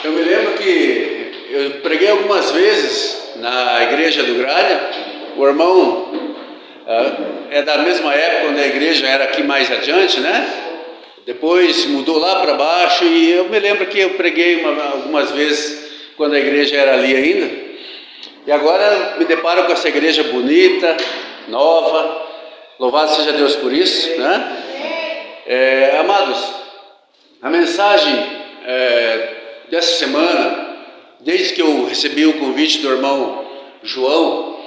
Eu me lembro que eu preguei algumas vezes na igreja do Gralha. O irmão é da mesma época, quando a igreja era aqui mais adiante, né? Depois mudou lá para baixo e eu me lembro que eu preguei algumas vezes quando a igreja era ali ainda. E agora me deparo com essa igreja bonita, nova. Louvado seja Deus por isso, né? Amados, a mensagem dessa semana, desde que eu recebi o convite do irmão João,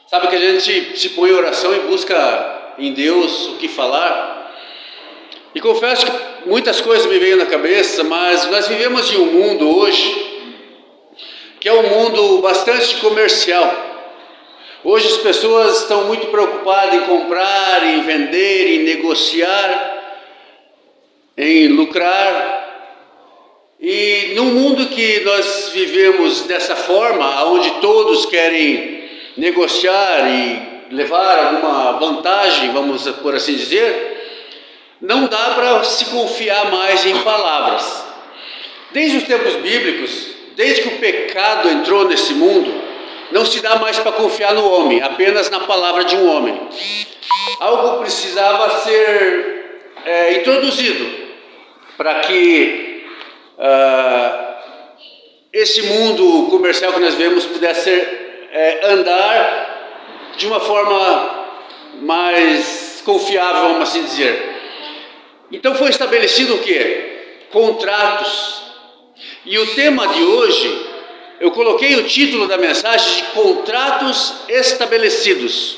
sabe que a gente se põe em oração e busca em Deus o que falar. E confesso que muitas coisas me veio na cabeça, mas nós vivemos em um mundo hoje que é um mundo bastante comercial. Hoje as pessoas estão muito preocupadas em comprar, em vender, em negociar, em lucrar. E num mundo que nós vivemos dessa forma, onde todos querem negociar e levar alguma vantagem, vamos por assim dizer, não dá para se confiar mais em palavras. Desde os tempos bíblicos, desde que o pecado entrou nesse mundo, não se dá mais para confiar no homem, apenas na palavra de um homem. Algo precisava ser introduzido para que esse mundo comercial que nós vemos pudesse andar de uma forma mais confiável, vamos assim dizer. Então foi estabelecido o quê? Contratos. E o tema de hoje, eu coloquei o título da mensagem de contratos estabelecidos.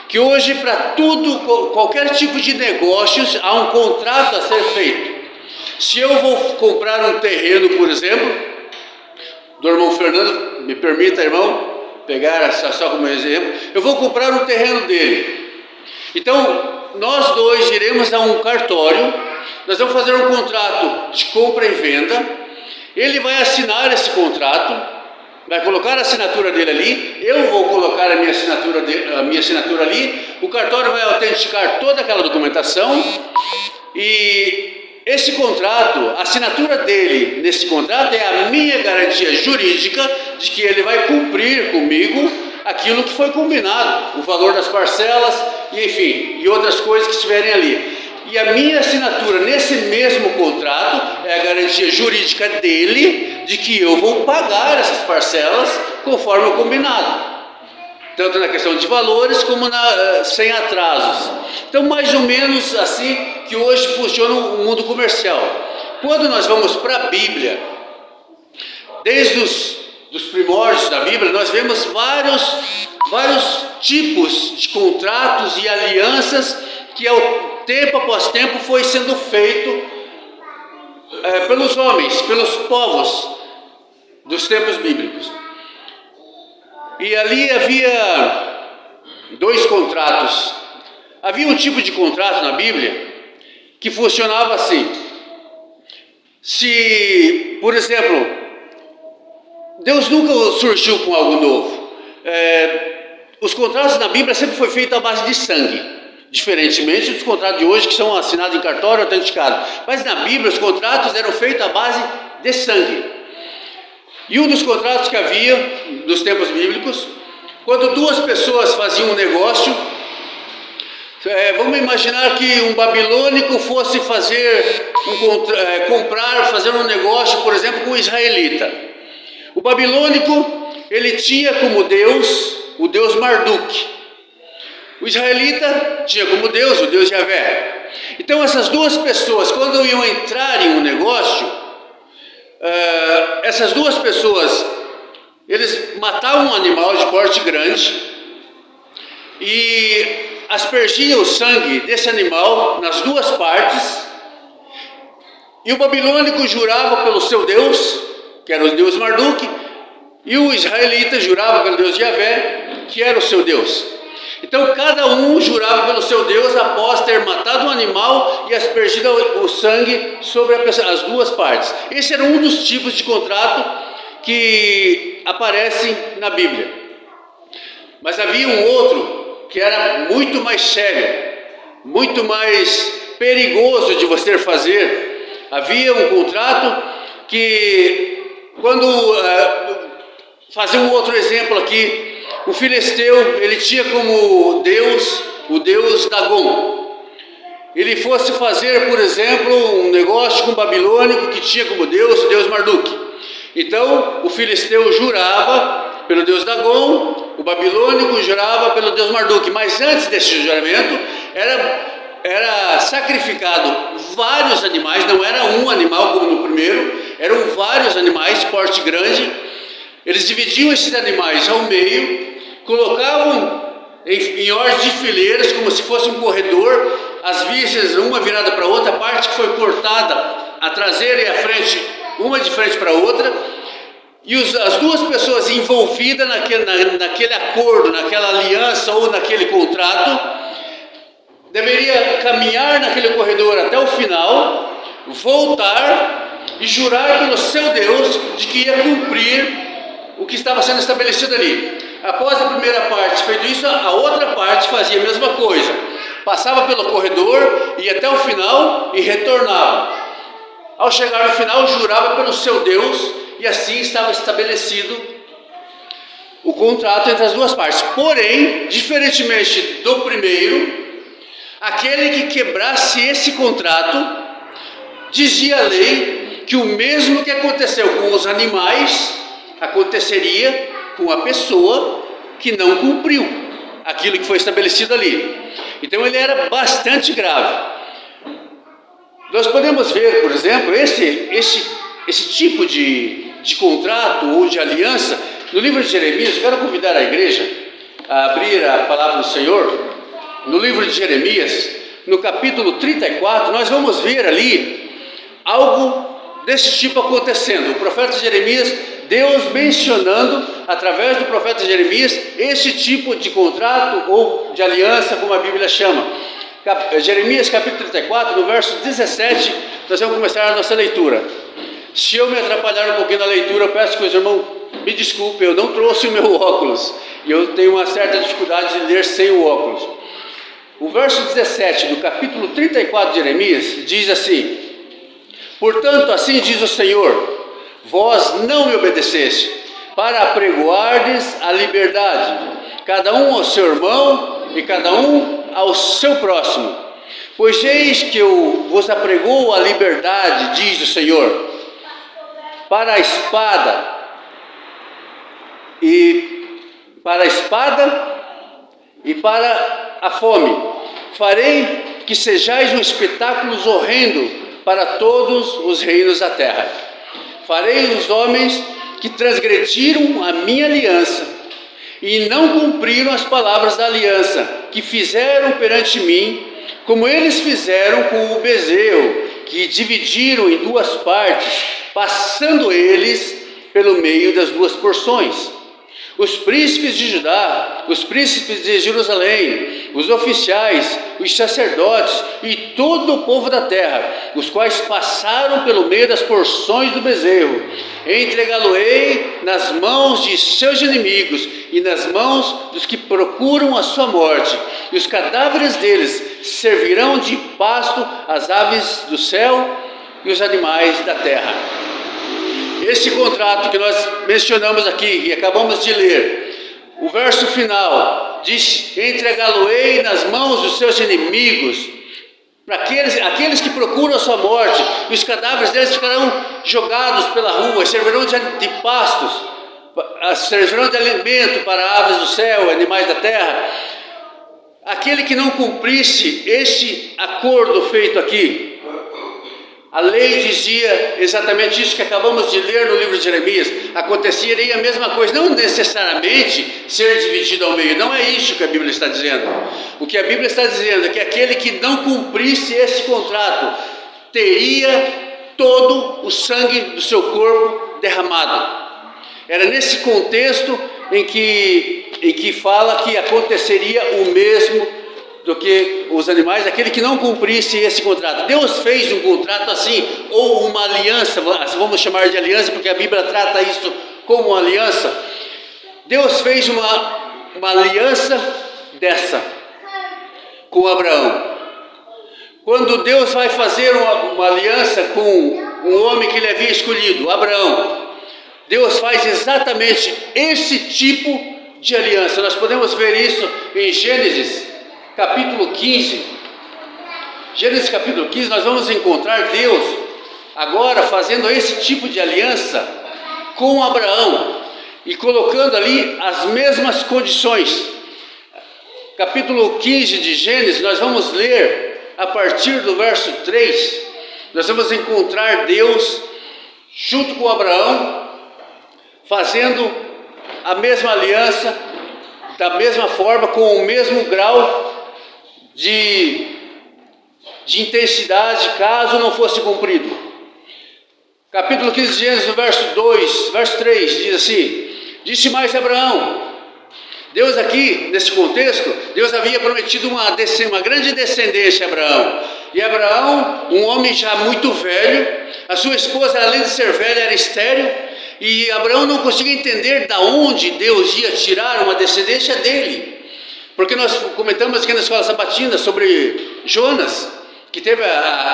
Que hoje para tudo, qualquer tipo de negócios, há um contrato a ser feito. Se eu vou comprar um terreno, por exemplo, do irmão Fernando, me permita, irmão, pegar só como exemplo, eu vou comprar um terreno dele. Então, nós dois iremos a um cartório, nós vamos fazer um contrato de compra e venda, ele vai assinar esse contrato, vai colocar a assinatura dele ali, eu vou colocar a minha assinatura ali, o cartório vai autenticar toda aquela documentação e esse contrato, a assinatura dele nesse contrato é a minha garantia jurídica de que ele vai cumprir comigo aquilo que foi combinado, o valor das parcelas e enfim, e outras coisas que estiverem ali. E a minha assinatura nesse mesmo contrato é a garantia jurídica dele de que eu vou pagar essas parcelas conforme o combinado, tanto na questão de valores como sem atrasos. Então, mais ou menos assim que hoje funciona o mundo comercial. Quando nós vamos para a Bíblia, desde os primórdios da Bíblia, nós vemos vários tipos de contratos e alianças que tempo após tempo foi sendo feito pelos homens, pelos povos dos tempos bíblicos. E ali havia dois contratos. Havia um tipo de contrato na Bíblia que funcionava assim. Se, por exemplo, Deus nunca surgiu com algo novo. Os contratos na Bíblia sempre foi feito à base de sangue. Diferentemente dos contratos de hoje que são assinados em cartório autenticado. Mas na Bíblia os contratos eram feitos à base de sangue. E um dos contratos que havia nos tempos bíblicos, quando duas pessoas faziam um negócio, vamos imaginar que um babilônico fosse fazer fazer um negócio, por exemplo, com um israelita. O babilônico, ele tinha como Deus o Deus Marduk. O israelita tinha como Deus o Deus Yahvé. Então essas duas pessoas, quando iam entrar em um negócio, essas duas pessoas, eles matavam um animal de porte grande e aspergiam o sangue desse animal nas duas partes, e o babilônico jurava pelo seu Deus, que era o Deus Marduk, e o israelita jurava pelo Deus Yahvé, que era o seu Deus. Então cada um jurava pelo seu Deus após ter matado um animal e aspergido o sangue sobre as duas partes. Esse era um dos tipos de contrato que aparecem na Bíblia. Mas havia um outro que era muito mais sério, muito mais perigoso de você fazer. Havia um contrato que fazer um outro exemplo aqui, o filisteu, ele tinha como Deus, o Deus Dagon. Ele fosse fazer, por exemplo, um negócio com o babilônico que tinha como Deus, o Deus Marduk. Então, o filisteu jurava pelo Deus Dagon, o babilônico jurava pelo Deus Marduk. Mas antes desse juramento, era sacrificado vários animais, não era um animal como no primeiro, eram vários animais de porte grande. Eles dividiam esses animais ao meio, colocavam em ordem de fileiras, como se fosse um corredor, as vísceras uma virada para a outra, a parte que foi cortada, a traseira e a frente, uma de frente para a outra, e as duas pessoas envolvidas naquele acordo, naquela aliança ou naquele contrato, deveria caminhar naquele corredor até o final, voltar e jurar pelo seu Deus de que ia cumprir o que estava sendo estabelecido ali. Após a primeira parte feito isso, a outra parte fazia a mesma coisa, passava pelo corredor, ia até o final e retornava. Ao chegar no final, jurava pelo seu Deus, e assim estava estabelecido o contrato entre as duas partes. Porém, diferentemente do primeiro, aquele que quebrasse esse contrato, dizia a lei que o mesmo que aconteceu com os animais, aconteceria com a pessoa que não cumpriu aquilo que foi estabelecido ali. Então ele era bastante grave. Nós podemos ver, por exemplo, esse tipo de contrato ou de aliança no livro de Jeremias. Eu quero convidar a igreja a abrir a palavra do Senhor no livro de Jeremias, no capítulo 34. Nós vamos ver ali algo desse tipo acontecendo. O profeta Jeremias, Deus mencionando através do profeta Jeremias esse tipo de contrato ou de aliança, como a Bíblia chama. Jeremias capítulo 34, no verso 17, nós vamos começar a nossa leitura. Se eu me atrapalhar um pouquinho na leitura, eu peço que os irmãos me desculpem, eu não trouxe o meu óculos e eu tenho uma certa dificuldade de ler sem o óculos. O verso 17 do capítulo 34 de Jeremias diz assim: portanto, assim diz o Senhor, vós não me obedeceste, para apregoardes a liberdade, cada um ao seu irmão e cada um ao seu próximo. Pois eis que eu vos apregou a liberdade, diz o Senhor, para a espada e para a fome. Farei que sejais um espetáculo horrendo para todos os reinos da terra. Farei os homens que transgrediram a minha aliança e não cumpriram as palavras da aliança que fizeram perante mim, como eles fizeram com o bezerro, que dividiram em duas partes, passando eles pelo meio das duas porções. Os príncipes de Judá, os príncipes de Jerusalém, os oficiais, os sacerdotes e todo o povo da terra, os quais passaram pelo meio das porções do bezerro, entregá-lo-ei nas mãos de seus inimigos e nas mãos dos que procuram a sua morte, e os cadáveres deles servirão de pasto às aves do céu e os animais da terra. Esse contrato que nós mencionamos aqui e acabamos de ler, o verso final diz: entregá-lo-ei nas mãos dos seus inimigos, para aqueles que procuram a sua morte, e os cadáveres deles ficarão jogados pela rua, servirão de pastos, servirão de alimento para aves do céu, animais da terra. Aquele que não cumprisse este acordo feito aqui, a lei dizia exatamente isso que acabamos de ler no livro de Jeremias, aconteceria a mesma coisa, não necessariamente ser dividido ao meio, não é isso que a Bíblia está dizendo. O que a Bíblia está dizendo é que aquele que não cumprisse esse contrato, teria todo o sangue do seu corpo derramado. Era nesse contexto em que fala que aconteceria o mesmo do que os animais, aquele que não cumprisse esse contrato. Deus fez um contrato assim, ou uma aliança, vamos chamar de aliança, porque a Bíblia trata isso como uma aliança. Deus fez uma aliança dessa com Abraão. Quando Deus vai fazer uma aliança com um homem que ele havia escolhido, Abraão, Deus faz exatamente esse tipo de aliança. Nós podemos ver isso em Gênesis capítulo 15. Gênesis capítulo 15, nós vamos encontrar Deus agora fazendo esse tipo de aliança com Abraão e colocando ali as mesmas condições. Capítulo 15 de Gênesis, nós vamos ler a partir do verso 3, nós vamos encontrar Deus junto com Abraão, fazendo a mesma aliança, da mesma forma, com o mesmo grau de intensidade, caso não fosse cumprido. Capítulo 15 de Gênesis, no verso 3, diz assim: disse mais Abraão. Deus aqui, nesse contexto, Deus havia prometido uma grande descendência a Abraão. E Abraão, um homem já muito velho, a sua esposa, além de ser velha, era estéril, e Abraão não conseguia entender de onde Deus ia tirar uma descendência dele. Porque nós comentamos aqui na escola sabatina sobre Jonas, que teve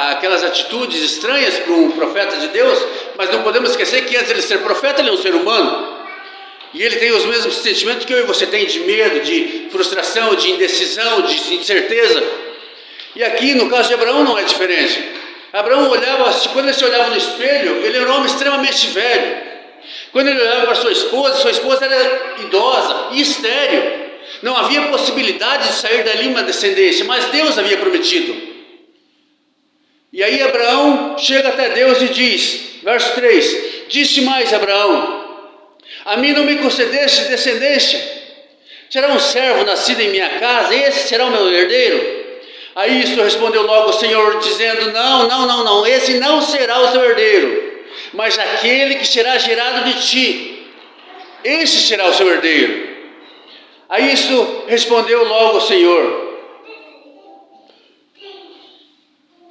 aquelas atitudes estranhas para um profeta de Deus, mas não podemos esquecer que antes de ele ser profeta, ele é um ser humano. E ele tem os mesmos sentimentos que eu e você tem, de medo, de frustração, de indecisão, de incerteza. E aqui, no caso de Abraão, não é diferente. Abraão olhava, quando ele se olhava no espelho, ele era um homem extremamente velho. Quando ele olhava para sua esposa era idosa e estéril. Não havia possibilidade de sair dali uma descendência, mas Deus havia prometido. E aí Abraão chega até Deus e diz, verso 3, disse mais Abraão: a mim não me concedeste descendência, será um servo nascido em minha casa, esse será o meu herdeiro? A isso respondeu logo o Senhor, dizendo: não, esse não será o seu herdeiro, mas aquele que será gerado de ti, esse será o seu herdeiro. A isso respondeu logo o Senhor.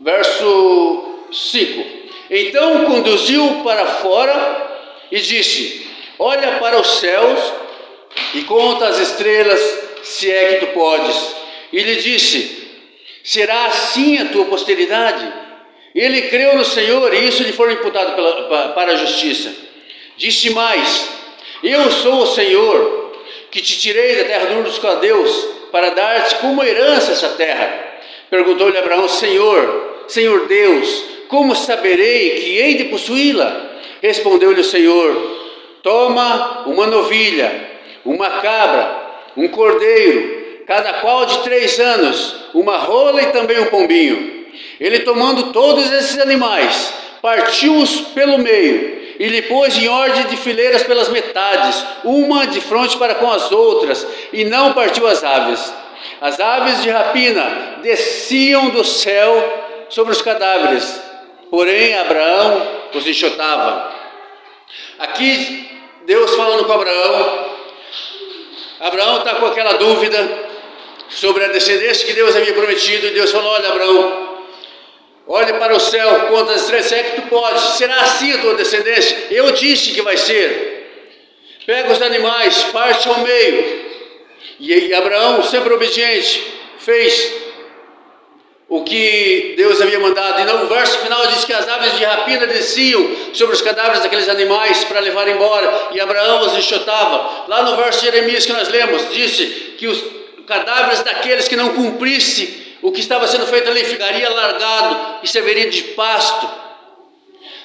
Verso 5: então conduziu para fora e disse: olha para os céus e conta as estrelas, se é que tu podes. E lhe disse: será assim a tua posteridade? Ele creu no Senhor e isso lhe foi imputado para a justiça. Disse mais: eu sou o Senhor, que te tirei da terra do dos caldeus, para dar-te como herança essa terra. Perguntou-lhe Abraão: Senhor Deus, como saberei que hei de possuí-la? Respondeu-lhe o Senhor: toma uma novilha, uma cabra, um cordeiro, cada qual de 3 anos, uma rola e também um pombinho. Ele, tomando todos esses animais, partiu-os pelo meio e lhe pôs em ordem de fileiras pelas metades, uma de frente para com as outras, e não partiu as aves. As aves de rapina desciam do céu sobre os cadáveres, porém Abraão os enxotava. Aqui Deus falando com Abraão. Abraão está com aquela dúvida sobre a descendência que Deus havia prometido, e Deus falou: olha Abraão, olha para o céu, conta as estrelas, se é que tu podes, será assim a tua descendência? Eu disse que vai ser. Pega os animais, parte ao meio. E Abraão, sempre obediente, fez o que Deus havia mandado. E no verso final diz que as aves de rapina desciam sobre os cadáveres daqueles animais para levar embora, e Abraão os enxotava. Lá no verso de Jeremias que nós lemos, disse que os cadáveres daqueles que não cumprissem o que estava sendo feito ali ficaria largado e serviria de pasto.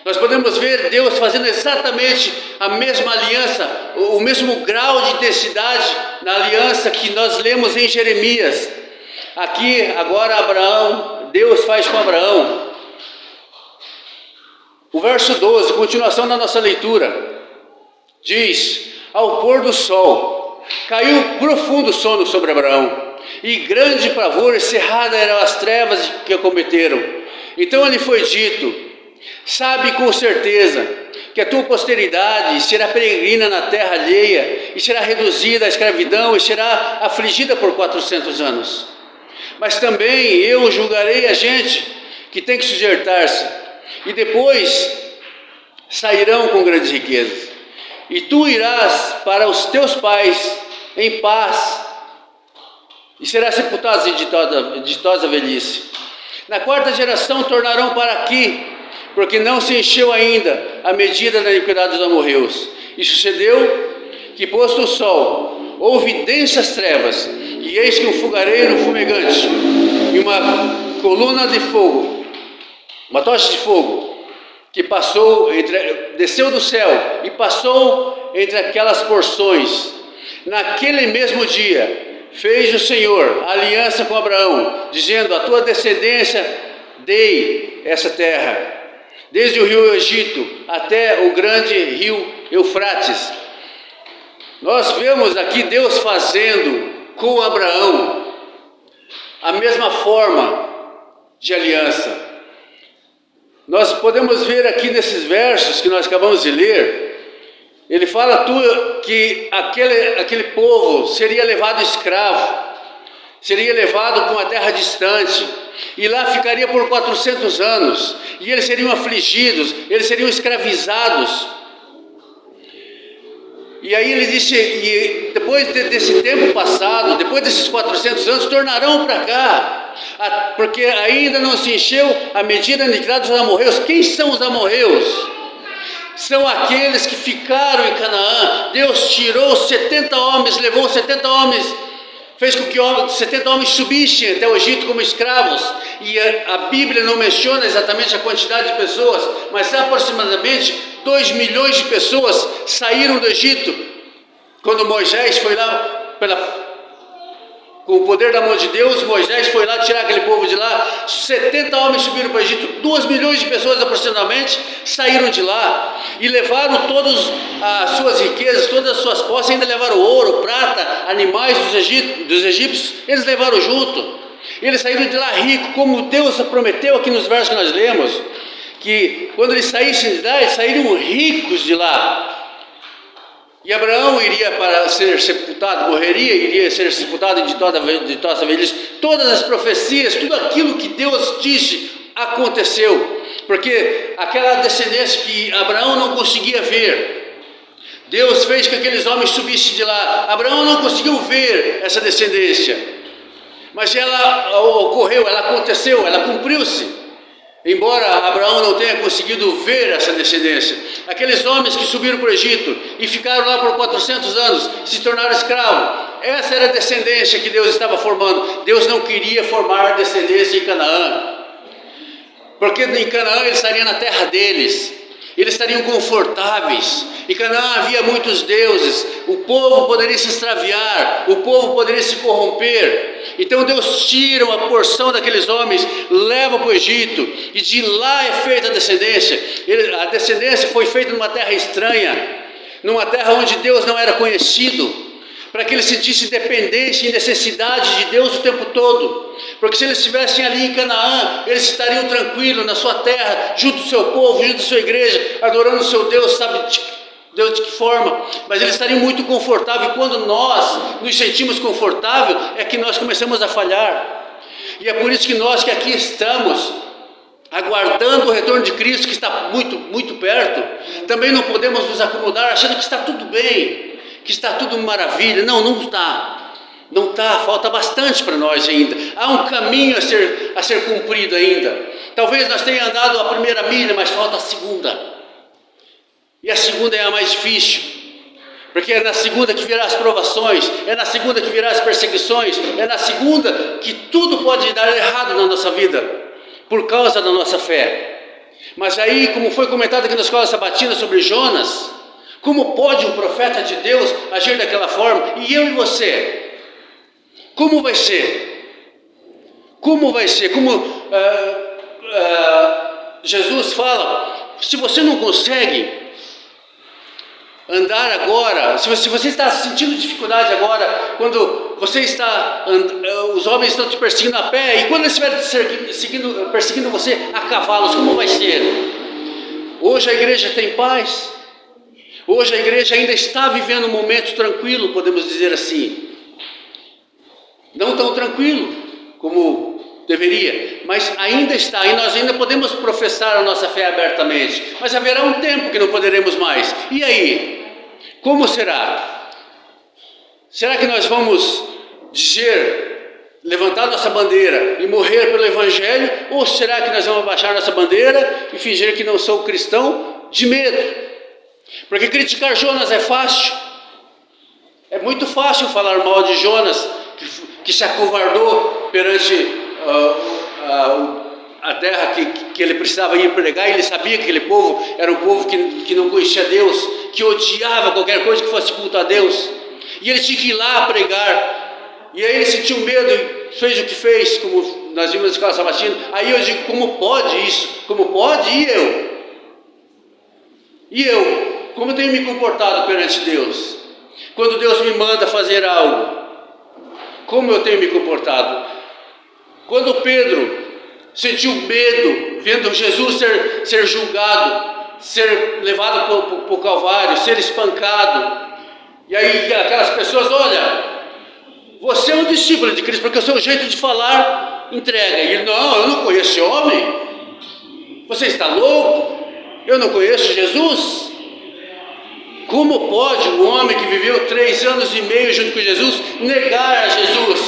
Nós podemos ver Deus fazendo exatamente a mesma aliança, o mesmo grau de intensidade na aliança que nós lemos em Jeremias. Aqui agora Abraão, Deus faz com Abraão. O verso 12, continuação da nossa leitura, diz: ao pôr do sol, caiu profundo sono sobre Abraão, e grande pavor e cerrada eram as trevas que acometeram. Então lhe foi dito: sabe com certeza que a tua posteridade será peregrina na terra alheia, e será reduzida à escravidão, e será afligida por 400 anos. Mas também eu julgarei a gente que tem que sujeitar-se, e depois sairão com grandes riquezas. E tu irás para os teus pais em paz, e serás sepultado em ditosa velhice. Na 4ª geração tornarão para aqui, porque não se encheu ainda a medida da iniquidade dos amorreus. E sucedeu que, posto o sol, houve densas trevas, e eis que um fogareiro fumegante e uma coluna de fogo, uma tocha de fogo, que desceu do céu e passou entre aquelas porções. Naquele mesmo dia fez o Senhor aliança com Abraão, dizendo: a tua descendência dei essa terra, desde o rio Egito até o grande rio Eufrates. Nós vemos aqui Deus fazendo com Abraão a mesma forma de aliança. Nós podemos ver aqui nesses versos que nós acabamos de ler, ele fala que aquele povo seria levado escravo, seria levado para uma terra distante, e lá ficaria por 400 anos, e eles seriam afligidos, eles seriam escravizados. E aí ele disse, e depois desse tempo passado, depois desses 400 anos, tornarão para cá, porque ainda não se encheu a medida da iniquidade dos amorreus. Quem são os amorreus? São aqueles que ficaram em Canaã. Deus tirou 70 homens, levou 70 homens, fez com que 70 homens subissem até o Egito como escravos. E a Bíblia não menciona exatamente a quantidade de pessoas, mas aproximadamente 2 milhões de pessoas saíram do Egito. Quando Moisés foi lá, com o poder da mão de Deus, Moisés foi lá tirar aquele povo de lá. 70 homens subiram para o Egito, 2 milhões de pessoas aproximadamente saíram de lá e levaram todas as suas riquezas, todas as suas posses, ainda levaram ouro, prata, animais dos egípcios, eles levaram junto. Eles saíram de lá ricos, como Deus prometeu aqui nos versos que nós lemos, que quando eles saíssem de lá, eles saíram ricos de lá. E Abraão iria para ser sepultado, iria ser sepultado de toda a velhice. Todas as profecias, tudo aquilo que Deus disse aconteceu, porque aquela descendência que Abraão não conseguia ver, Deus fez que aqueles homens subissem de lá. Abraão não conseguiu ver essa descendência, mas ela ocorreu, ela aconteceu, ela cumpriu-se. Embora Abraão não tenha conseguido ver essa descendência, aqueles homens que subiram para o Egito e ficaram lá por 400 anos, se tornaram escravos, essa era a descendência que Deus estava formando. Deus não queria formar descendência em Canaã, porque em Canaã eles estariam na terra deles, eles estariam confortáveis. Em Canaã havia muitos deuses, o povo poderia se extraviar, o povo poderia se corromper. Então Deus tira uma porção daqueles homens, leva para o Egito, e de lá é feita a descendência. A descendência foi feita numa terra estranha, numa terra onde Deus não era conhecido, para que eles sentissem dependência e necessidade de Deus o tempo todo. Porque se eles estivessem ali em Canaã, eles estariam tranquilos na sua terra, junto do seu povo, junto da sua igreja, adorando o seu Deus, sabe Deus de que forma? Mas eles estariam muito confortáveis. E quando nós nos sentimos confortáveis, é que nós começamos a falhar. E é por isso que nós que aqui estamos, aguardando o retorno de Cristo, que está muito, muito perto, também não podemos nos acomodar achando que está tudo bem, que está tudo maravilha. Não está. Não está, falta bastante para nós ainda. Há um caminho a ser cumprido ainda. Talvez nós tenhamos andado a primeira milha, mas falta a segunda. E a segunda é a mais difícil, porque é na segunda que virá as provações, é na segunda que virá as perseguições, é na segunda que tudo pode dar errado na nossa vida, por causa da nossa fé. Mas aí, como foi comentado aqui na escola sabatina sobre Jonas, como pode um profeta de Deus agir daquela forma? E eu e você? Como vai ser? Como vai ser? Como Jesus fala, se você não consegue andar agora, se você está sentindo dificuldade agora, quando você está, os homens estão te perseguindo a pé, e quando eles estiverem perseguindo você a cavalos, como vai ser? Hoje a igreja tem paz, hoje a igreja ainda está vivendo um momento tranquilo, podemos dizer assim, não tão tranquilo como deveria, mas ainda está, e nós ainda podemos professar a nossa fé abertamente, mas haverá um tempo que não poderemos mais. E aí? Como será? Será que nós vamos dizer, levantar nossa bandeira e morrer pelo Evangelho, ou será que nós vamos abaixar nossa bandeira e fingir que não sou cristão de medo? Porque criticar Jonas é fácil. É muito fácil falar mal de Jonas, que se acovardou perante a terra que ele precisava ir pregar. Ele sabia que aquele povo era um povo que não conhecia Deus, que odiava qualquer coisa que fosse culto a Deus, e ele tinha que ir lá pregar. E aí ele sentiu medo e fez o que fez, como nós vimos na escola sabatina. Aí eu digo, como pode isso? Como pode? E eu? E eu? Como eu tenho me comportado perante Deus? Quando Deus me manda fazer algo, como eu tenho me comportado? Quando Pedro sentiu medo, vendo Jesus ser julgado, ser levado para o Calvário, ser espancado, e aí aquelas pessoas, olha, você é um discípulo de Cristo, porque o seu jeito de falar entrega. E ele, não, eu não conheço esse homem. Você está louco? Eu não conheço Jesus? Como pode um homem que viveu 3 anos e meio junto com Jesus negar a Jesus?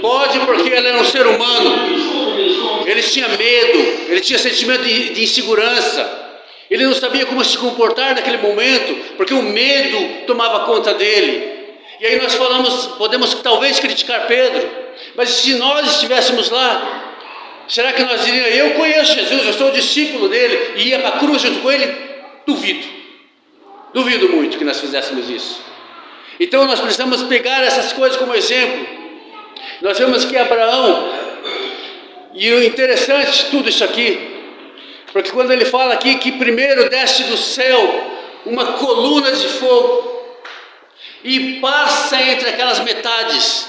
Pode, porque ele era um ser humano. Ele tinha medo, ele tinha sentimento de insegurança. Ele não sabia como se comportar naquele momento, porque o medo tomava conta dele. E aí nós podemos talvez criticar Pedro, mas se nós estivéssemos lá, será que nós diríamos, eu conheço Jesus, eu sou discípulo dele, e ia para a cruz junto com ele? Duvido muito que nós fizéssemos isso. Então nós precisamos pegar essas coisas como exemplo. Nós vemos que Abraão, e o interessante de tudo isso aqui, porque quando ele fala aqui que primeiro desce do céu uma coluna de fogo, e passa entre aquelas metades,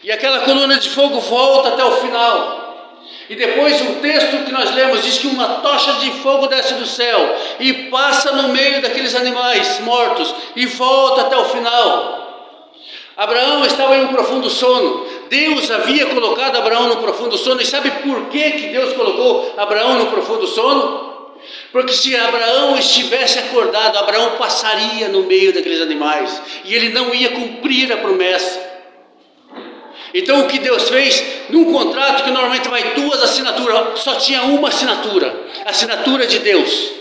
e aquela coluna de fogo volta até o final, e depois o texto que nós lemos diz que uma tocha de fogo desce do céu, e passa no meio daqueles animais mortos, e volta até o final. Abraão estava em um profundo sono. Deus havia colocado Abraão no profundo sono, e sabe por que Deus colocou Abraão no profundo sono? Porque se Abraão estivesse acordado, Abraão passaria no meio daqueles animais, e ele não ia cumprir a promessa. Então o que Deus fez, num contrato que normalmente vai 2 assinaturas, só tinha uma assinatura, a assinatura de Deus.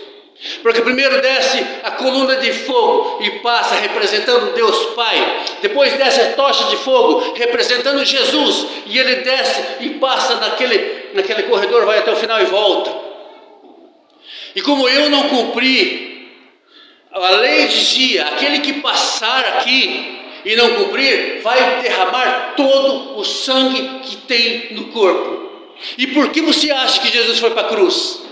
Porque primeiro desce a coluna de fogo e passa representando Deus Pai, depois desce a tocha de fogo representando Jesus, e ele desce e passa naquele corredor, vai até o final e volta. E como eu não cumpri, a lei dizia, aquele que passar aqui e não cumprir, vai derramar todo o sangue que tem no corpo. E por que você acha que Jesus foi para a cruz?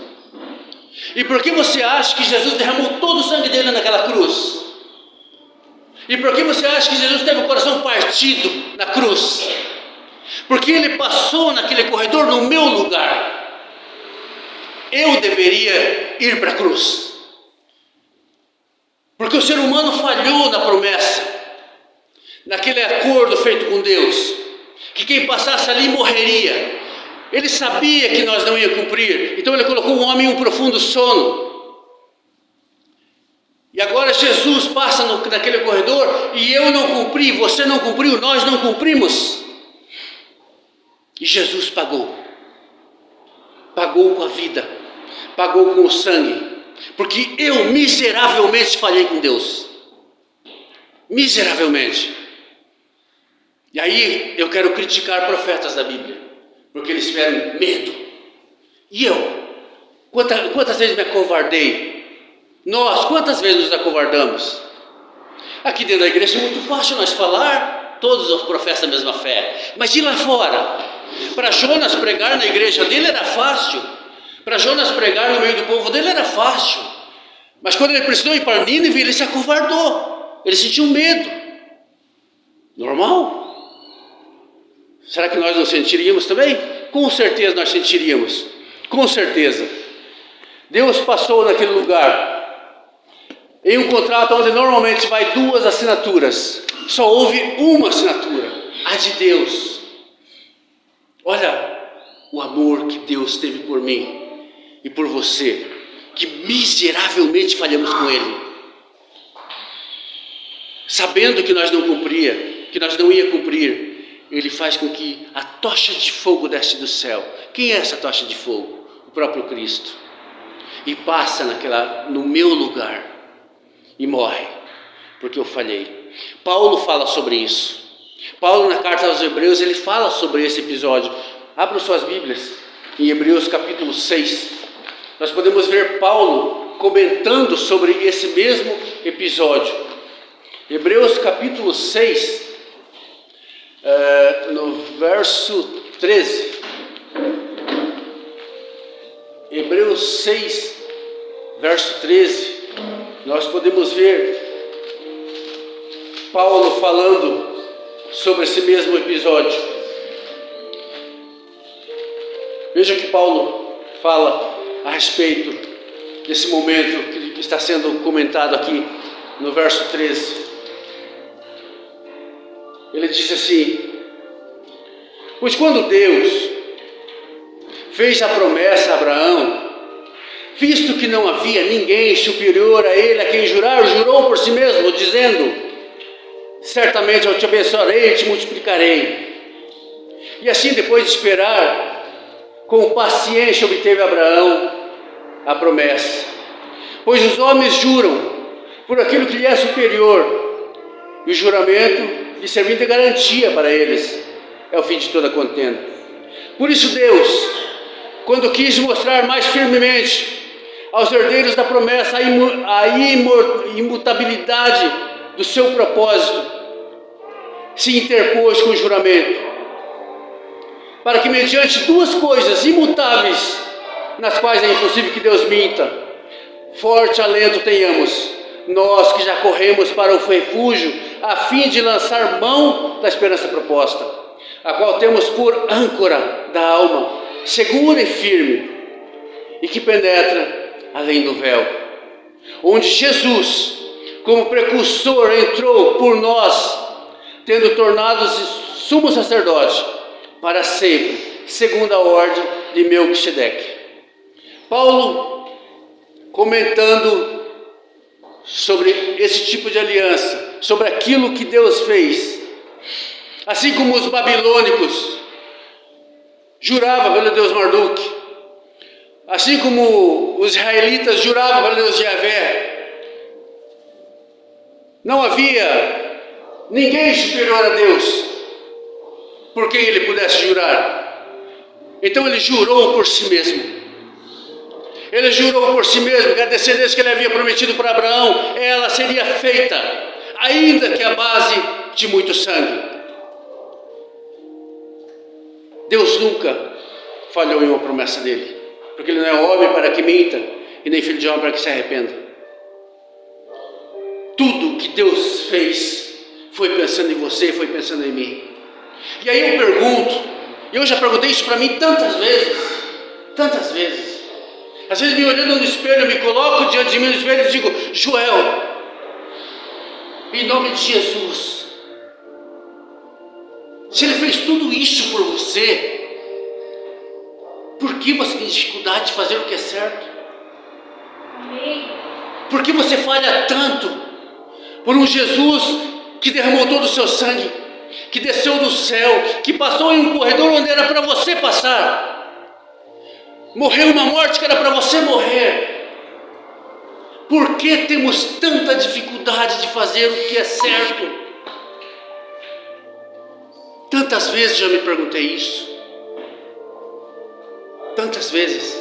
E por que você acha que Jesus derramou todo o sangue dele naquela cruz? E por que você acha que Jesus teve o coração partido na cruz? Porque ele passou naquele corredor no meu lugar. Eu deveria ir para a cruz, porque o ser humano falhou na promessa, naquele acordo feito com Deus, que quem passasse ali morreria. Ele sabia que nós não ia cumprir, então ele colocou o homem em um profundo sono. E agora Jesus passa naquele corredor, e eu não cumpri, você não cumpriu, nós não cumprimos, e Jesus pagou com a vida, pagou com o sangue, porque eu miseravelmente falhei com Deus, miseravelmente. E aí eu quero criticar profetas da Bíblia, porque eles tiveram medo. E eu, quantas vezes me acovardei? Nós, quantas vezes nos acovardamos? Aqui dentro da igreja é muito fácil nós falar, todos os professam a mesma fé, mas de lá fora, para Jonas pregar na igreja dele era fácil, para Jonas pregar no meio do povo dele era fácil, mas quando ele precisou ir para Nínive, ele se acovardou, ele sentiu medo. Normal? Será que nós não sentiríamos também? Com certeza nós sentiríamos, com certeza. Deus passou naquele lugar, em um contrato onde normalmente vai 2 assinaturas, só houve uma assinatura, a de Deus. Olha o amor que Deus teve por mim e por você, que miseravelmente falhamos com Ele, sabendo que nós não ia cumprir, Ele faz com que a tocha de fogo desce do céu. Quem é essa tocha de fogo? O próprio Cristo. E passa no meu lugar e morre, porque eu falhei. Paulo fala sobre isso. Paulo, na carta aos Hebreus, ele fala sobre esse episódio. Abra suas Bíblias em Hebreus capítulo 6. Nós podemos ver Paulo comentando sobre esse mesmo episódio. Hebreus capítulo 6, no verso 13. Hebreus 6, verso 13. Nós podemos ver Paulo falando sobre esse mesmo episódio. Veja que Paulo fala a respeito desse momento que está sendo comentado aqui no verso 13. Ele diz assim: pois quando Deus fez a promessa a Abraão, visto que não havia ninguém superior a ele a quem jurar, jurou por si mesmo, dizendo: certamente eu te abençoarei e te multiplicarei. E assim, depois de esperar, com paciência obteve Abraão a promessa. Pois os homens juram por aquilo que lhe é superior, e o juramento lhe servindo de garantia para eles é o fim de toda contenda. Por isso Deus, quando quis mostrar mais firmemente aos herdeiros da promessa a imutabilidade do seu propósito, se interpôs com o juramento, para que mediante duas coisas imutáveis, nas quais é impossível que Deus minta, forte alento tenhamos, nós que já corremos para o refúgio, a fim de lançar mão da esperança proposta, a qual temos por âncora da alma, segura e firme, e que penetra além do véu, onde Jesus, como precursor, entrou por nós, tendo tornado-se sumo sacerdote para sempre, segundo a ordem de Melquisedeque. Paulo comentando sobre esse tipo de aliança, sobre aquilo que Deus fez. Assim como os babilônicos juravam pelo Deus Marduk, assim como os israelitas juravam pelo Deus Yahvé, não havia ninguém superior a Deus por quem ele pudesse jurar. Então ele jurou por si mesmo. Ele jurou por si mesmo que a descendência que ele havia prometido para Abraão, ela seria feita, ainda que a base de muito sangue. Deus nunca falhou em uma promessa dele, porque ele não é homem para que minta, e nem filho de homem para que se arrependa. Tudo que Deus fez foi pensando em você, foi pensando em mim. E aí eu pergunto, e eu já perguntei isso para mim tantas vezes. Às vezes me olhando no espelho, eu me coloco diante de mim no espelho e digo: Joel, em nome de Jesus, se ele fez tudo isso por você, por que você tem dificuldade de fazer o que é certo? Por que você falha tanto por um Jesus que derramou todo o seu sangue, que desceu do céu, que passou em um corredor onde era para você passar, morreu uma morte que era para você morrer? Por que temos tanta dificuldade de fazer o que é certo? Tantas vezes já me perguntei isso. Tantas vezes.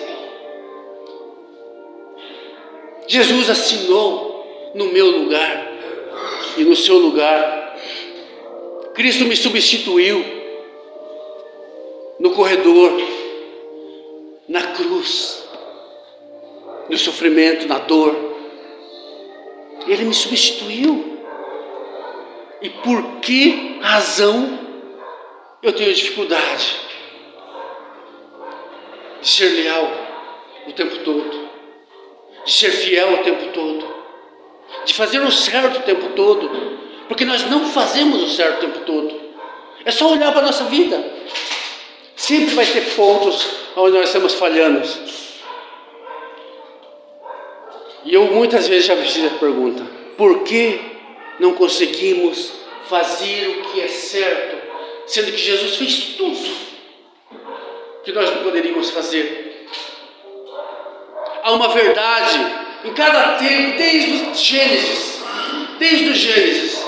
Jesus assinou no meu lugar e no seu lugar. Cristo me substituiu no corredor, na cruz, no sofrimento, na dor. Ele me substituiu. E por que razão eu tenho dificuldade de ser leal o tempo todo, de ser fiel o tempo todo, de fazer o certo o tempo todo? Porque nós não fazemos o certo o tempo todo. É só olhar para a nossa vida. Sempre vai ter pontos onde nós estamos falhando. E eu muitas vezes já fiz a pergunta: por que não conseguimos fazer o que é certo sendo que Jesus fez tudo que nós não poderíamos fazer. Há uma verdade em cada tempo, desde o Gênesis,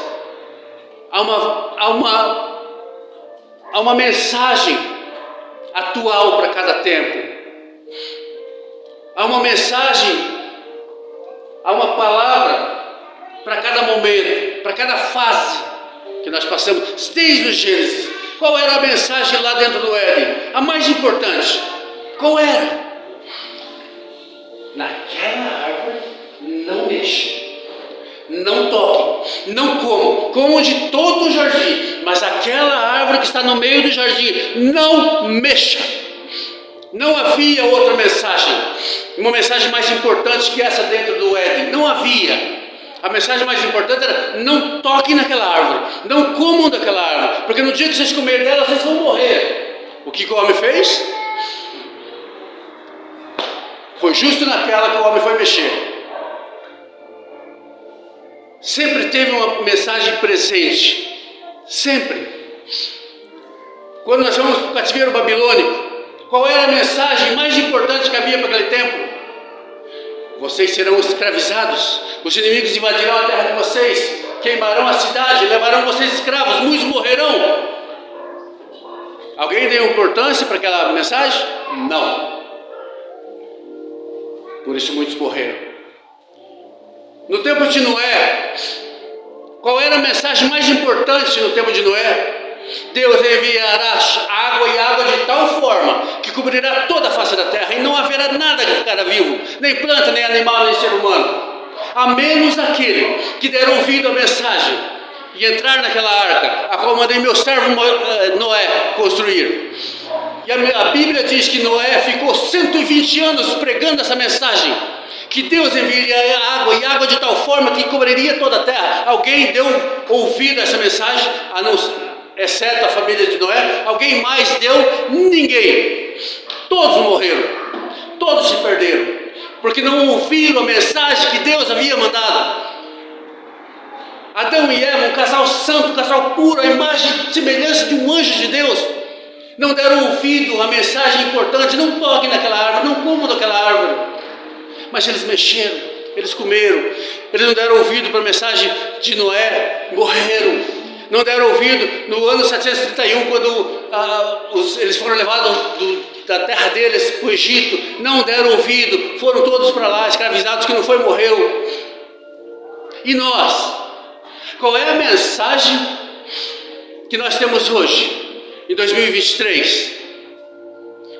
há uma mensagem atual para cada tempo. Há uma mensagem, há uma palavra para cada momento, para cada fase que nós passamos, desde o Gênesis. Qual era a mensagem lá dentro do Éden? A mais importante. Qual era? Naquela árvore não mexa, não toque, não comam de todo o jardim, mas aquela árvore que está no meio do jardim, não mexa. Não havia outra mensagem, uma mensagem mais importante que essa dentro do Éden. Não havia. A mensagem mais importante era: não toquem naquela árvore, não comam daquela árvore, porque no dia que vocês comerem dela, vocês vão morrer. O que o homem fez? Foi justo naquela que o homem foi mexer. Sempre teve uma mensagem presente, sempre. Quando nós fomos para o cativeiro babilônico, qual era a mensagem mais importante que havia para aquele tempo? Vocês serão escravizados, os inimigos invadirão a terra de vocês, queimarão a cidade, levarão vocês escravos, muitos morrerão. Alguém deu importância para aquela mensagem? Não. Por isso muitos morreram. No tempo de Noé, qual era a mensagem mais importante no tempo de Noé? Deus enviará água e água de tal forma que cobrirá toda a face da terra, e não haverá nada que ficará vivo, nem planta, nem animal, nem ser humano, a menos aquele que der ouvido à mensagem e entrar naquela arca, a qual mandei meu servo Noé construir. E a Bíblia diz que Noé ficou 120 anos pregando essa mensagem, que Deus enviaria água e água de tal forma que cobriria toda a terra. Alguém deu ouvido a essa mensagem, exceto a família de Noé? Alguém mais deu? Ninguém. Todos morreram, todos se perderam, porque não ouviram a mensagem que Deus havia mandado. Adão e Eva, um casal santo, um casal puro, a imagem e semelhança de um anjo de Deus, não deram ouvido à mensagem importante: não toquem naquela árvore, não comam daquela árvore. Mas eles mexeram, eles comeram, eles não deram ouvido para a mensagem de Noé, morreram. Não deram ouvido no ano 731, quando eles foram levados da terra deles para o Egito. Não deram ouvido, foram todos para lá, escravizados. Que não foi, morreu. E nós? Qual é a mensagem que nós temos hoje, em 2023?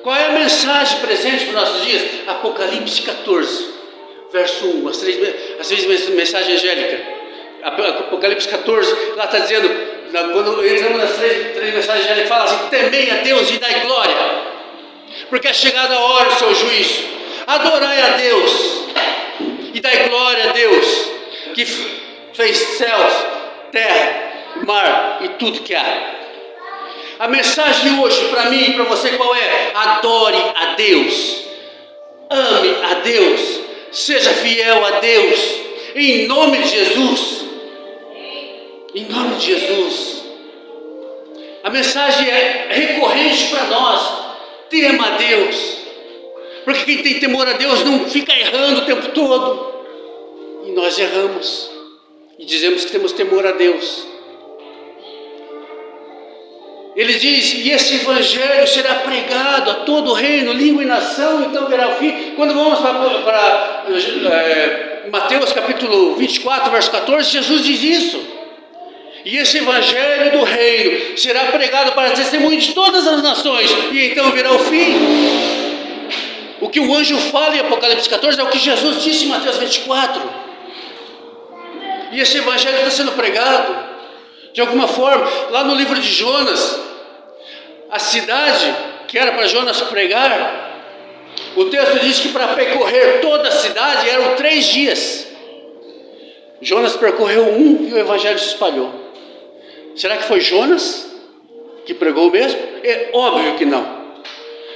Qual é a mensagem presente para os nossos dias? Apocalipse 14, verso 1, as três mensagens angélicas. Apocalipse 14, lá está dizendo, quando entramos nas três mensagens angélicas, fala assim: temei a Deus e dai glória, porque é chegada a hora do seu juízo. Adorai a Deus e dai glória a Deus, que fez céus, terra, mar e tudo que há. A mensagem hoje para mim e para você qual é? Adore a Deus, ame a Deus, seja fiel a Deus, em nome de Jesus. Em nome de Jesus. A mensagem é recorrente para nós: tema a Deus, porque quem tem temor a Deus não fica errando o tempo todo. E nós erramos e dizemos que temos temor a Deus. Ele diz: e esse evangelho será pregado a todo o reino, língua e nação, então verá o fim. Quando vamos para Mateus capítulo 24, verso 14, Jesus diz isso: e esse evangelho do reino será pregado para testemunho de todas as nações, e então virá o fim. O que o anjo fala em Apocalipse 14 é o que Jesus disse em Mateus 24. E esse evangelho está sendo pregado de alguma forma. Lá no livro de Jonas, a cidade que era para Jonas pregar, o texto diz que para percorrer toda a cidade eram 3 dias. Jonas percorreu um e o evangelho se espalhou. Será que foi Jonas que pregou mesmo? É óbvio que não.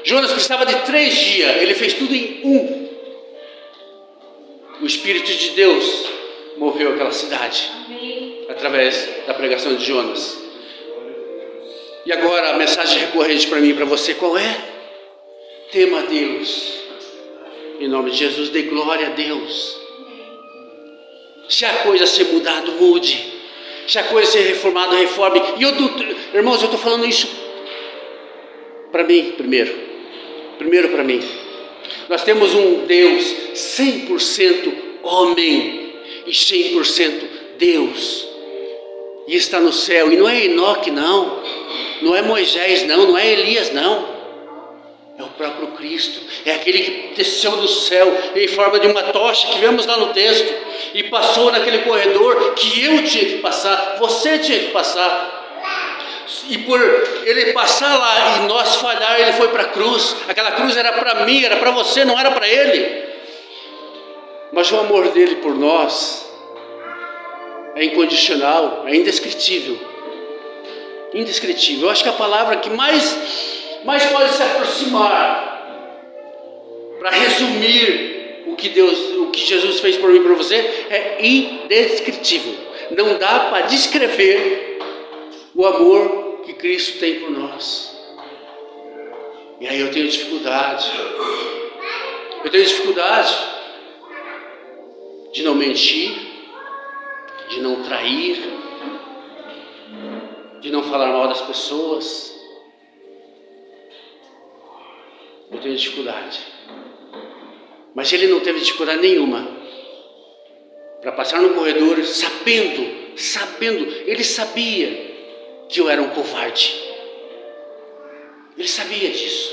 Jonas precisava de 3 dias, ele fez tudo em um. O Espírito de Deus moveu aquela cidade. Amém. Através da pregação de Jonas. E agora a mensagem recorrente para mim e para você, qual é? Tema a Deus. Em nome de Jesus, dê glória a Deus. Se a coisa ser mudada, mude. Se a coisa ser reformada, reforme. E irmãos, eu estou falando isso para mim primeiro. Primeiro para mim. Nós temos um Deus 100% homem e 100% Deus. E está no céu. E não é Enoque não. Não é Moisés não. Não é Elias não. É o próprio Cristo. É aquele que desceu do céu em forma de uma tocha que vemos lá no texto. E passou naquele corredor que eu tinha que passar. Você tinha que passar. E por ele passar lá e nós falhar, ele foi para a cruz. Aquela cruz era para mim, era para você, não era para ele. Mas o amor dele por nós é incondicional, é indescritível. Indescritível. Eu acho que a palavra que mais pode se aproximar para resumir o que Jesus fez por mim e por você é indescritível. Não dá para descrever o amor que Cristo tem por nós. E aí eu tenho dificuldade de não mentir, de não trair, de não falar mal das pessoas. Eu tenho dificuldade. Mas ele não teve dificuldade nenhuma para passar no corredor sabendo, ele sabia que eu era um covarde. Ele sabia disso,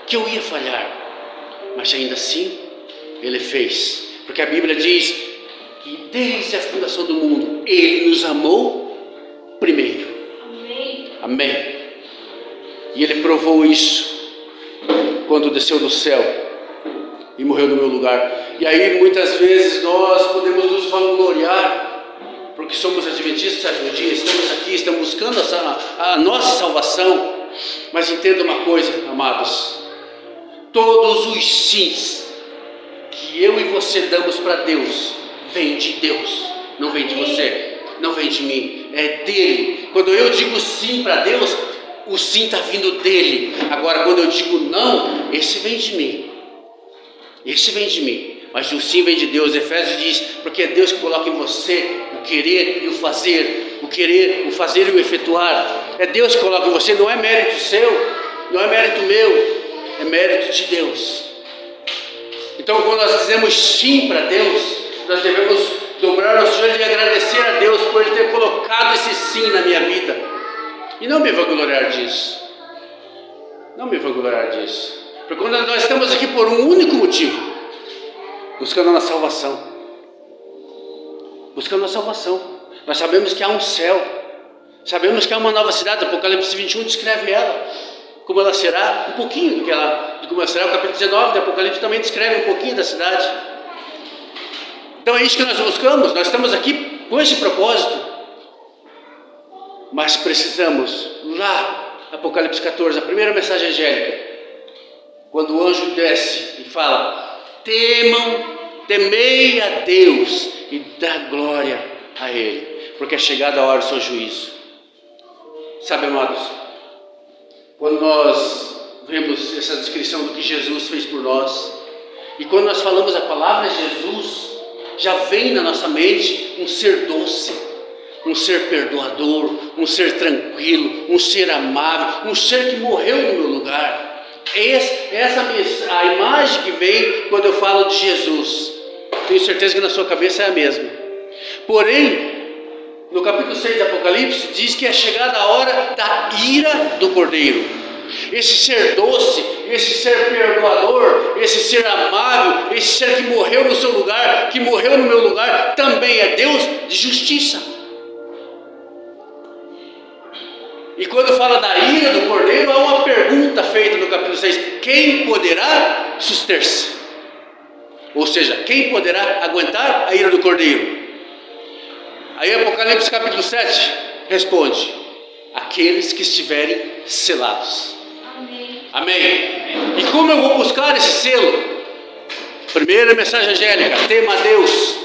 que eu ia falhar, mas ainda assim ele fez, porque a Bíblia diz que desde a fundação do mundo ele nos amou primeiro. Amém. E ele provou isso quando desceu do céu e morreu no meu lugar. E aí muitas vezes nós podemos nos vangloriar porque somos adventistas, estamos aqui, estamos buscando a nossa salvação. Mas entenda uma coisa, amados, todos os sims que eu e você damos para Deus, vem de Deus, não vem de você, não vem de mim, é dele. Quando eu digo sim para Deus, o sim está vindo dele. Agora quando eu digo não, esse vem de mim, mas o sim vem de Deus. Efésios diz, porque é Deus que coloca em você o querer e o fazer, o fazer e o efetuar. É Deus que coloca em você, não é mérito seu, não é mérito meu, é mérito de Deus. Então quando nós dizemos sim para Deus, nós devemos dobrar nosso joelho e agradecer a Deus por Ele ter colocado esse sim na minha vida. E não me vangloriar disso. Porque quando nós estamos aqui por um único motivo, buscando a nossa salvação. Nós sabemos que há um céu. Sabemos que há uma nova cidade. Apocalipse 21 descreve ela, como ela será, um pouquinho de como ela será. O capítulo 19 de Apocalipse também descreve um pouquinho da cidade. Então é isso que nós buscamos. Nós estamos aqui com esse propósito. Mas precisamos, lá, Apocalipse 14, a primeira mensagem angélica, quando o anjo desce e fala: temei a Deus e dá glória a Ele, porque é chegada a hora do seu juízo. Sabe, amados, quando nós vemos essa descrição do que Jesus fez por nós, e quando nós falamos a palavra Jesus, já vem na nossa mente um ser doce, um ser perdoador, um ser tranquilo, um ser amável, um ser que morreu no meu lugar. Essa a imagem que vem quando eu falo de Jesus. Tenho certeza que na sua cabeça é a mesma. Porém, no capítulo 6 de Apocalipse diz que é chegada a hora da ira do Cordeiro. Esse ser doce, esse ser perdoador, esse ser amável, esse ser que morreu no seu lugar, que morreu no meu lugar, também é Deus de justiça. E quando fala da ira do Cordeiro, há uma pergunta feita no capítulo 6: quem poderá suster-se? Ou seja, quem poderá aguentar a ira do Cordeiro? Aí Apocalipse capítulo 7 responde: aqueles que estiverem selados. Amém. E como eu vou buscar esse selo? Primeira mensagem angélica: tema a Deus,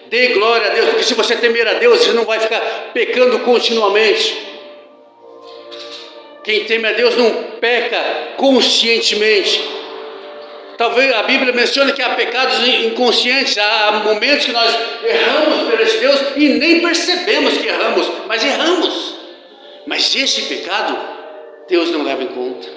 dê glória a Deus, porque se você temer a Deus, você não vai ficar pecando continuamente. Quem teme a Deus não peca conscientemente. Talvez a Bíblia mencione que há pecados inconscientes, há momentos que nós erramos perante Deus e nem percebemos que erramos, mas erramos. Mas esse pecado, Deus não leva em conta.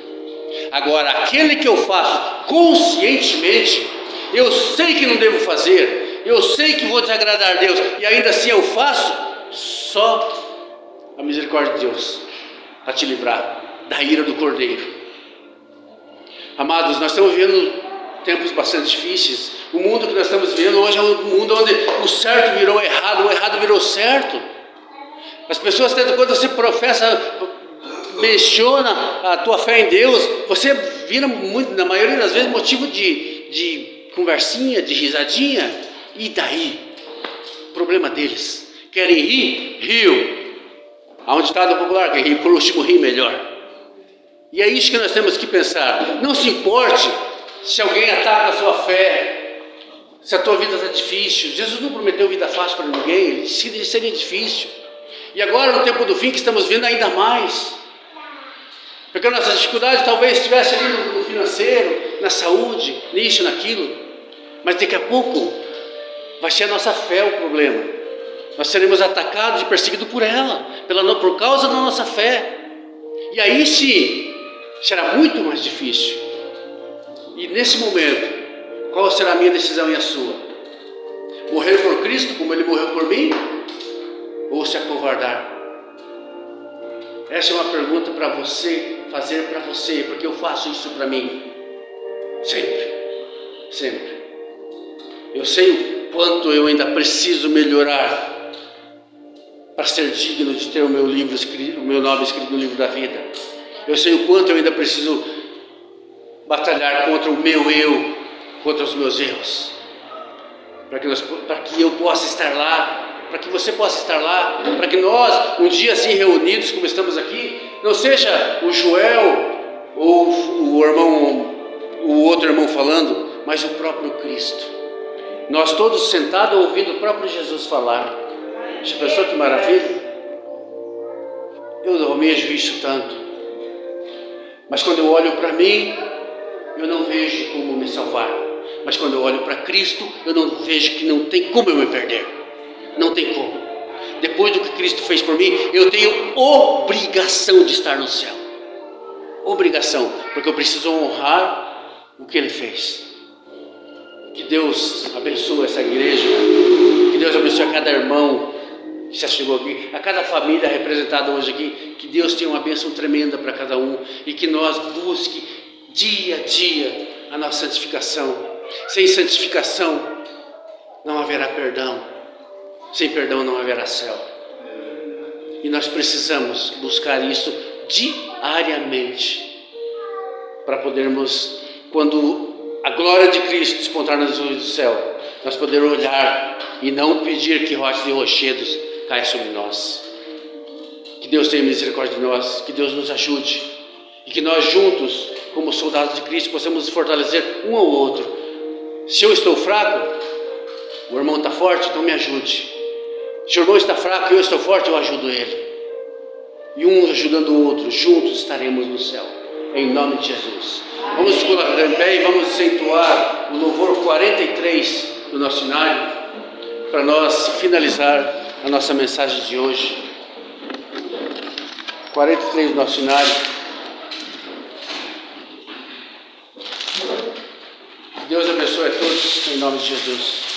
Agora, aquele que eu faço conscientemente, eu sei que não devo fazer, eu sei que vou desagradar a Deus, e ainda assim eu faço, só a misericórdia de Deus para te livrar da ira do Cordeiro. Amados, nós estamos vivendo tempos bastante difíceis. O mundo que nós estamos vivendo hoje é um mundo onde o certo virou errado, o errado virou certo. As pessoas, tanto quando você professa, menciona a tua fé em Deus, você vira muito, na maioria das vezes, motivo de conversinha, de risadinha. E daí? Problema deles. Querem rir? Riam. Há um ditado popular que rir por último rir melhor. E é isso que nós temos que pensar. Não se importe se alguém ataca a sua fé, se a tua vida está difícil. Jesus não prometeu vida fácil para ninguém, ele disse que seria difícil. E agora, no tempo do fim, que estamos vendo ainda mais, porque a nossa dificuldade talvez estivesse ali no financeiro, na saúde, nisso, naquilo, mas daqui a pouco vai ser a nossa fé o problema. Nós seremos atacados e perseguidos por ela, por causa da nossa fé. E aí sim, será muito mais difícil. E nesse momento, qual será a minha decisão e a sua? Morrer por Cristo como Ele morreu por mim? Ou se acovardar? Essa é uma pergunta para você, fazer para você, porque eu faço isso para mim. Sempre. Sempre. Eu sei o quanto eu ainda preciso melhorar para ser digno de ter o meu nome escrito no livro da vida. Eu sei o quanto eu ainda preciso batalhar contra o meu eu, contra os meus erros, para que eu possa estar lá, para que você possa estar lá, para que nós, um dia assim reunidos como estamos aqui, não seja o Joel ou o outro irmão falando, mas o próprio Cristo. Nós todos sentados ouvindo o próprio Jesus falar. Já pensou que maravilha? Eu almejo isso tanto. Mas quando eu olho para mim, eu não vejo como me salvar. Mas quando eu olho para Cristo, eu não vejo que não tem como eu me perder. Não tem como. Depois do que Cristo fez por mim, eu tenho obrigação de estar no céu. Obrigação, porque eu preciso honrar o que Ele fez. Que Deus abençoe essa igreja. Que Deus abençoe a cada irmão que já chegou aqui, a cada família representada hoje aqui. Que Deus tenha uma bênção tremenda para cada um. E que nós busque dia a dia a nossa santificação. Sem santificação não haverá perdão. Sem perdão não haverá céu. E nós precisamos buscar isso diariamente, para podermos, quando a glória de Cristo despontar nas nuvens do céu, nós podermos olhar e não pedir que rochas e rochedos caia sobre nós. Que Deus tenha misericórdia de nós, que Deus nos ajude, e que nós juntos, como soldados de Cristo, possamos nos fortalecer um ao outro. Se eu estou fraco, o irmão está forte, então me ajude. Se o irmão está fraco e eu estou forte, eu ajudo ele. E um ajudando o outro, juntos estaremos no céu, em nome de Jesus. Vamos nos colocar em pé e vamos acentuar o louvor 43 do nosso cenário, para nós finalizar a nossa mensagem de hoje. 43 do nosso cenário. Deus abençoe a todos, em nome de Jesus.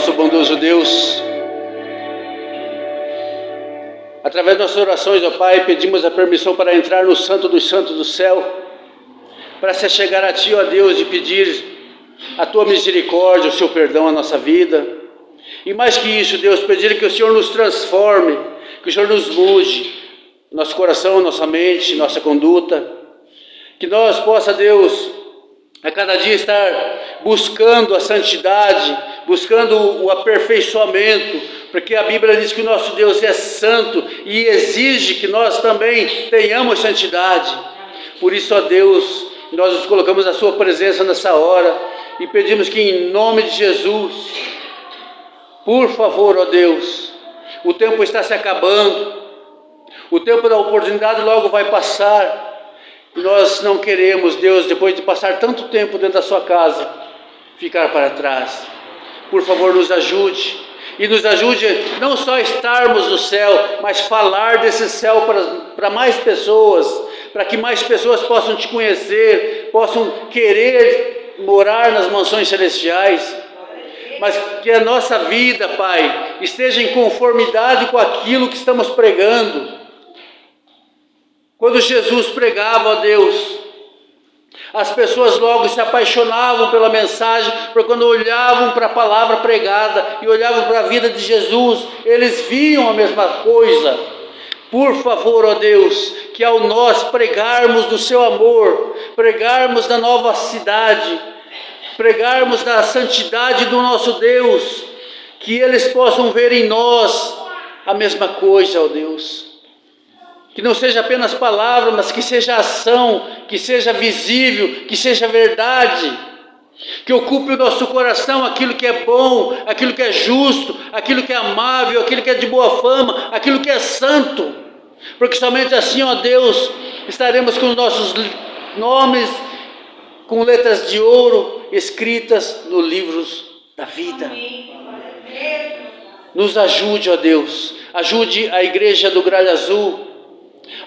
nosso bondoso Deus, através de nossas orações, ó Pai, pedimos a permissão para entrar no Santo dos Santos do céu, para se chegar a Ti, ó Deus, e pedir a Tua misericórdia, o Seu perdão à nossa vida. E mais que isso, Deus, pedir que o Senhor nos transforme, que o Senhor nos mude, nosso coração, nossa mente, nossa conduta, que nós possa, Deus, a cada dia estar buscando a santidade, buscando o aperfeiçoamento, porque a Bíblia diz que o nosso Deus é santo e exige que nós também tenhamos santidade. Por isso, ó Deus, nós nos colocamos na Sua presença nessa hora e pedimos que em nome de Jesus, por favor, ó Deus, o tempo está se acabando, o tempo da oportunidade logo vai passar. Nós não queremos, Deus, depois de passar tanto tempo dentro da Sua casa, ficar para trás. Por favor, nos ajude. E nos ajude não só a estarmos no céu, mas falar desse céu para mais pessoas, para que mais pessoas possam Te conhecer, possam querer morar nas mansões celestiais. Mas que a nossa vida, Pai, esteja em conformidade com aquilo que estamos pregando. Quando Jesus pregava, ó Deus, as pessoas logo se apaixonavam pela mensagem, porque quando olhavam para a palavra pregada e olhavam para a vida de Jesus, eles viam a mesma coisa. Por favor, ó Deus, que ao nós pregarmos do Seu amor, pregarmos da nova cidade, pregarmos da santidade do nosso Deus, que eles possam ver em nós a mesma coisa, ó Deus. Que não seja apenas palavra, mas que seja ação, que seja visível, que seja verdade, que ocupe o nosso coração aquilo que é bom, aquilo que é justo, aquilo que é amável, aquilo que é de boa fama, aquilo que é santo, porque somente assim, ó Deus, estaremos com os nossos nomes, com letras de ouro, escritas nos livros da vida. Nos ajude, ó Deus, ajude a igreja do Gralha Azul,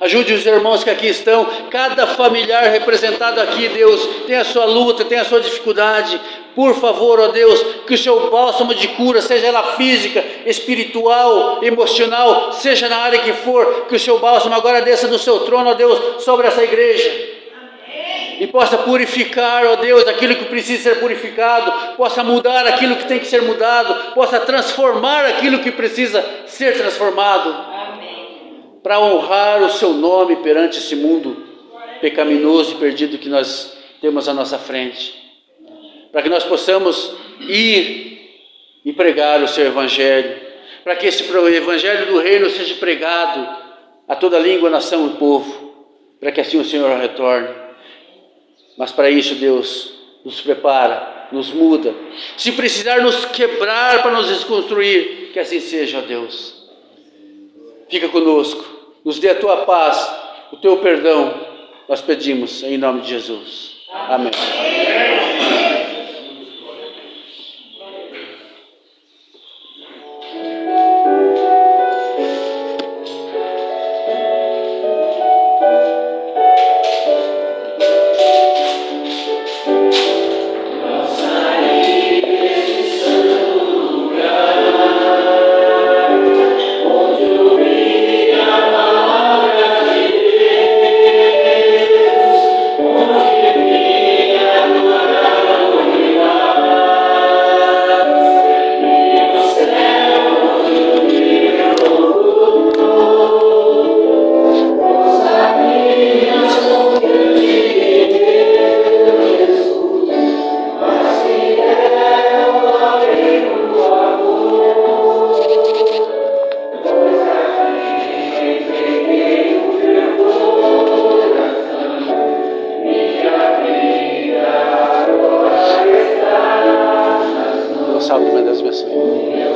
ajude os irmãos que aqui estão, cada familiar representado aqui, Deus, tem a sua luta, tem a sua dificuldade. Por favor, ó Deus, que o Seu bálsamo de cura, seja ela física, espiritual, emocional, seja na área que for, que o Seu bálsamo agora desça do Seu trono, ó Deus, sobre essa igreja. E possa purificar, ó Deus, aquilo que precisa ser purificado, possa mudar aquilo que tem que ser mudado, possa transformar aquilo que precisa ser transformado. Para honrar o Seu nome perante esse mundo pecaminoso e perdido que nós temos à nossa frente, para que nós possamos ir e pregar o Seu Evangelho, para que esse Evangelho do Reino seja pregado a toda língua, nação e povo, para que assim o Senhor retorne. Mas para isso, Deus nos prepara, nos muda, se precisar nos quebrar para nos desconstruir, que assim seja, ó Deus. Fica conosco, nos dê a Tua paz, o Teu perdão, nós pedimos em nome de Jesus. Amém. Salve, meu Deus, abençoe.